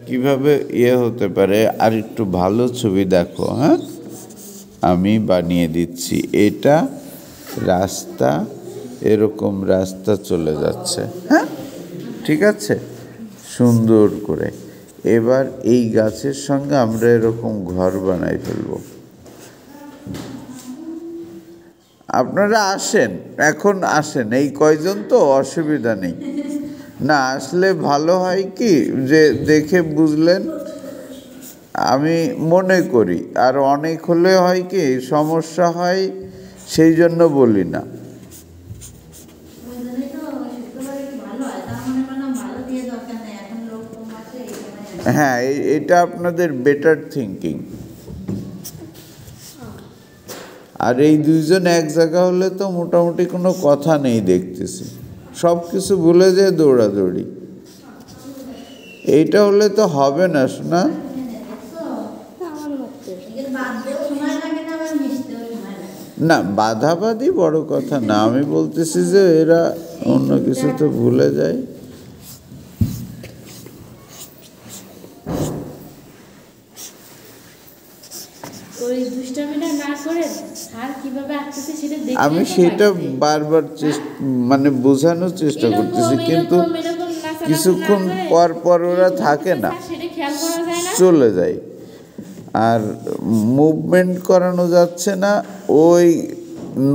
কিভাবে হতে পারে আর একটু ভালো ছবি দেখো। হ্যাঁ, আমি বানিয়ে দিচ্ছি। এটা রাস্তা, এরকম রাস্তা চলে যাচ্ছে। হ্যাঁ, ঠিক আছে, সুন্দর করে। এবার এই গাছের সঙ্গে আমরা এরকম ঘর বানাই ফেলবো। আপনারা আসেন, এখন আসেন, এই কয়জন তো অসুবিধা নেই। না আসলে ভালো হয় কি, যে দেখে বুঝলেন, আমি মনে করি। আর অনেক হলে হয় কি সমস্যা হয়, সেই জন্য বলি না। হ্যাঁ, এটা আপনাদের বেটার থিঙ্কিং। আর এই দুইজন এক জায়গা হলে তো মোটামুটি কোনো কথা নেই, দেখতেছি সব কিছু ভুলে যায় দৌড়াদৌড়ি। এইটা হলে তো হবে না শোনা। না, বাধাবাধি বড় কথা না, আমি বলতেছি যে এরা অন্য কিছু তো ভুলে যায়। আমি সেটা বারবার মানে বোঝানোর চেষ্টা করতেছি, কিন্তু কিছুক্ষণ পর পর ওরা থাকে না, চলে যায়। আর মুভমেন্ট করানো যাচ্ছে না। ওই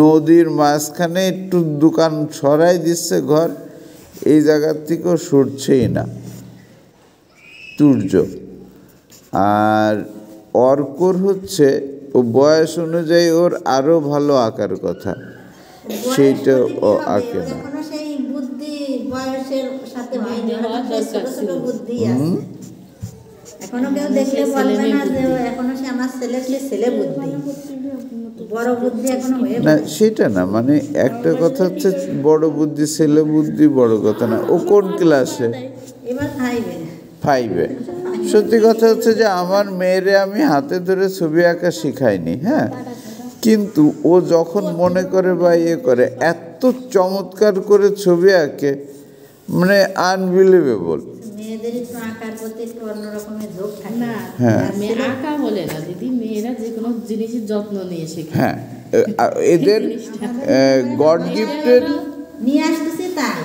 নদীর মাঝখানে একটু দোকান সরাই দিচ্ছে ঘর, এই জায়গার থেকেও সরছেই না তুর্য। আর অর্কর হচ্ছে, ও বয়স অনুযায়ী ওর আরো ভালো আঁকার কথা, সেইটা ও আঁকে না। এখনো কেউ দেখলে বলবে না যে এখনো সে আমার ছেলে বুদ্ধি, বড় বুদ্ধি এখনো হয়ে না, সেটা না, মানে একটা কথা হচ্ছে বড় বুদ্ধি ছেলে বুদ্ধি বড় কথা না। ও কোন ক্লাসে? এবার 5-এ। সত্যি কথা হচ্ছে যে আমার মেয়েরে আমি হাতে ধরে ছবি আঁকা শিখাইনি। হ্যাঁ, কিন্তু ও যখন মনে করে বা করে, এত চমৎকার করে ছবি আঁকে, মানে আনবিলিভেবল। মেয়েদের একটু আঁকার প্রতি একটু অন্যরকমের ঝোঁক থাকে না। হ্যাঁ, আঁকা বলে না দিদি, মেয়েরা যে কোনো জিনিসের যত্ন নিয়ে শেখে। হ্যাঁ, এদের গড গিফটের নিয়ে আসতেছি তাই।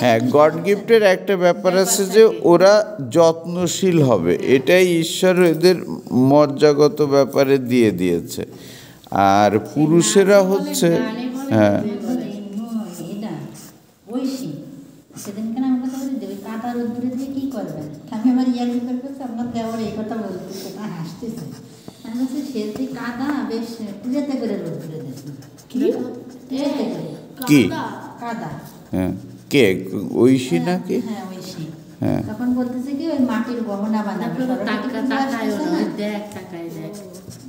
হ্যাঁ, গড গিফটের একটা ব্যাপার আছে যে ওরা যত্নশীল হবে, এটাই ঈশ্বর এদের মর্যাগত ব্যাপারে দিয়ে দিয়েছে। আর পুরুষেরা হচ্ছে, হ্যাঁ, সেদিনকে আমি কথা বলি যে কাটা রোদ্দুরে দিয়ে কী করবেন, আমি আমার ইয়ার্কি করতেছি, আপনার দেওয়ার এই কথা বলতেছে, না হাসতেছে। আমি বলছি সে যে কাদা বেশ পুজোতে করে রোদ্দুরে দিয়েছে, কি কাদা, হ্যাঁ, কে ঐশী নাকি? হ্যাঁ ঐশী। হ্যাঁ, তখন বলতেছে কি ওই মাটির গহনা বানাবে,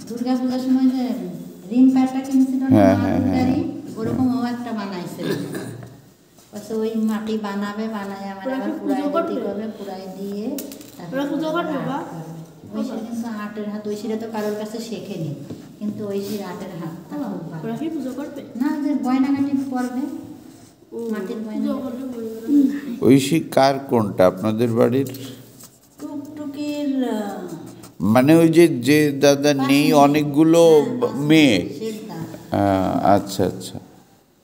দুর্গা পূজার সময় যে রিং প্যাডটা কিনছিল না ওরকম ও একটা বানাইছে। ওই মাটি বানাবে, বানায় আমার আবার পুরাই দিতে হবে, পুরাই দিয়ে ঐশীর কিন্তু আর্টের হাত, ঐশীরা তো কারোর কাছে শেখেনি, কিন্তু ঐশীর আর্টের হাত না, যে গয়নাঘাটি পরবে মাটির গয়না। ঐশী কার কোনটা আপনাদের বাড়ির? টুকটুকির, মানে ওই যে দাদা নেই, অনেকগুলো মেয়ে। আচ্ছা আচ্ছা।